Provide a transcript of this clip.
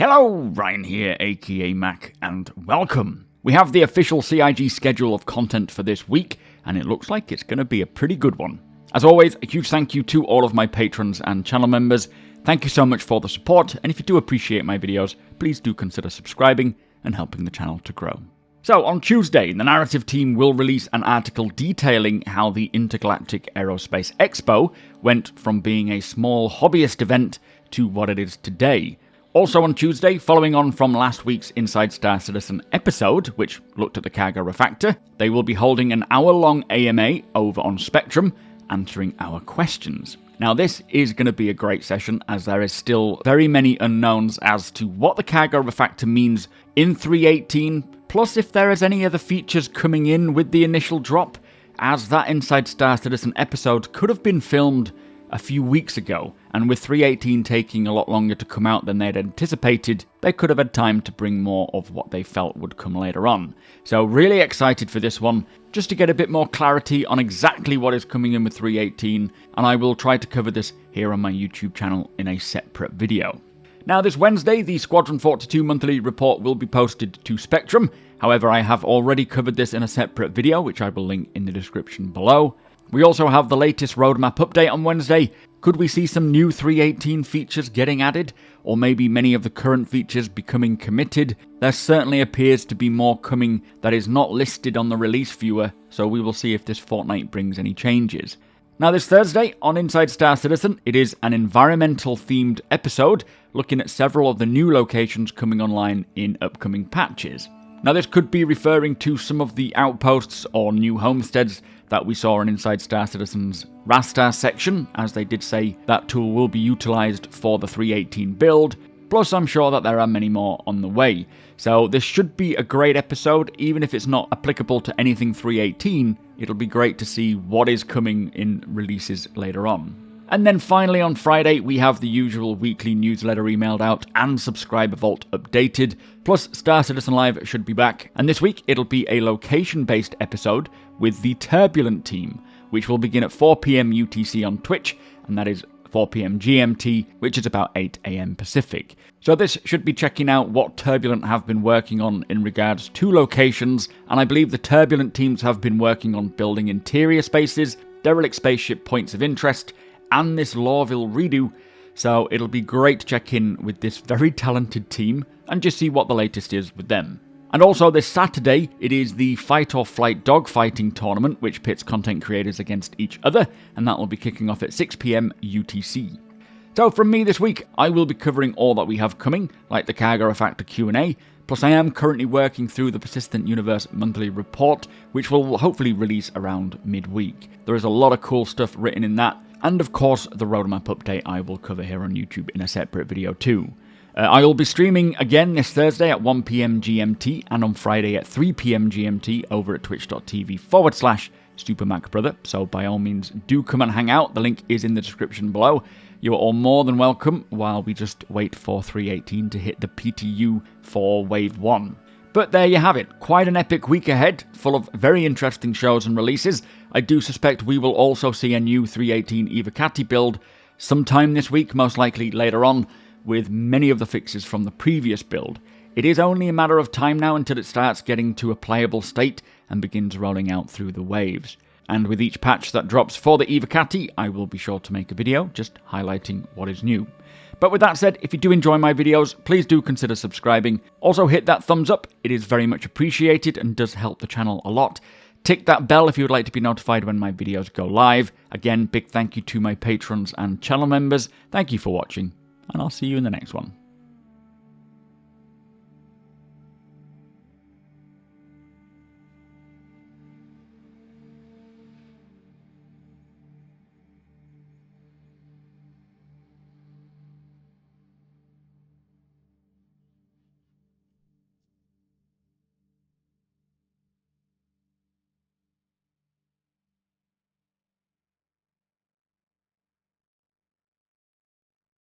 Hello, Ryan here, aka Mac, and welcome. We have the official CIG schedule of content for this week, and it looks like it's going to be a pretty good one. As always, a huge thank you to all of my patrons and channel members. Thank you so much for the support, and if you do appreciate my videos, please do consider subscribing and helping the channel to grow. So, on Tuesday, the narrative team will release an article detailing how the Intergalactic Aerospace Expo went from being a small hobbyist event to what it is today. Also on Tuesday, following on from last week's Inside Star Citizen episode, which looked at the cargo refactor, they will be holding an hour-long AMA over on Spectrum, answering our questions. Now this is going to be a great session, as there is still very many unknowns as to what the cargo refactor means in 3.18, plus if there is any other features coming in with the initial drop, as that Inside Star Citizen episode could have been filmed a few weeks ago, and with 3.18 taking a lot longer to come out than they'd anticipated, they could have had time to bring more of what they felt would come later on. So really excited for this one, just to get a bit more clarity on exactly what is coming in with 3.18, and I will try to cover this here on my YouTube channel in a separate video. Now this Wednesday, the Squadron 42 monthly report will be posted to Spectrum. However, I have already covered this in a separate video, which I will link in the description below. We also have the latest roadmap update on Wednesday. Could we see some new 3.18 features getting added? Or maybe many of the current features becoming committed? There certainly appears to be more coming that is not listed on the release viewer, so we will see if this fortnight brings any changes. Now this Thursday, on Inside Star Citizen, it is an environmental themed episode, looking at several of the new locations coming online in upcoming patches. Now this could be referring to some of the outposts or new homesteads that we saw in Inside Star Citizen's Rastar section, as they did say that tool will be utilised for the 3.18 build, plus I'm sure that there are many more on the way. So this should be a great episode, even if it's not applicable to anything 3.18, it'll be great to see what is coming in releases later on. And then finally on Friday, we have the usual weekly newsletter emailed out and subscriber vault updated, plus Star Citizen Live should be back, and this week it'll be a location-based episode with the Turbulent team, which will begin at 4 PM UTC on Twitch, and that is 4 PM GMT, which is about 8 AM Pacific. So this should be checking out what Turbulent have been working on in regards to locations, and I believe the Turbulent teams have been working on building interior spaces, derelict spaceship points of interest, and this Lorville redo, so it'll be great to check in with this very talented team and just see what the latest is with them. And also this Saturday, it is the Fight or Flight dogfighting tournament, which pits content creators against each other, and that will be kicking off at 6 PM UTC. So from me this week, I will be covering all that we have coming, like the Cargo Refactor Q&A, plus I am currently working through the Persistent Universe monthly report, which will hopefully release around midweek. There is a lot of cool stuff written in that, and of course the roadmap update I will cover here on YouTube in a separate video too. I will be streaming again this Thursday at 1 PM GMT and on Friday at 3 PM GMT over at twitch.tv/supermacbrother, so by all means do come and hang out, the link is in the description below. You are all more than welcome while we just wait for 3.18 to hit the PTU for Wave 1. But there you have it, quite an epic week ahead, full of very interesting shows and releases. I do suspect we will also see a new 3.18 Evocati build sometime this week, most likely later on, with many of the fixes from the previous build. It is only a matter of time now until it starts getting to a playable state and begins rolling out through the waves. And with each patch that drops for the Evocati, I will be sure to make a video just highlighting what is new. But with that said, if you do enjoy my videos, please do consider subscribing. Also hit that thumbs up, it is very much appreciated and does help the channel a lot. Tick that bell if you would like to be notified when my videos go live. Again, big thank you to my patrons and channel members. Thank you for watching, and I'll see you in the next one.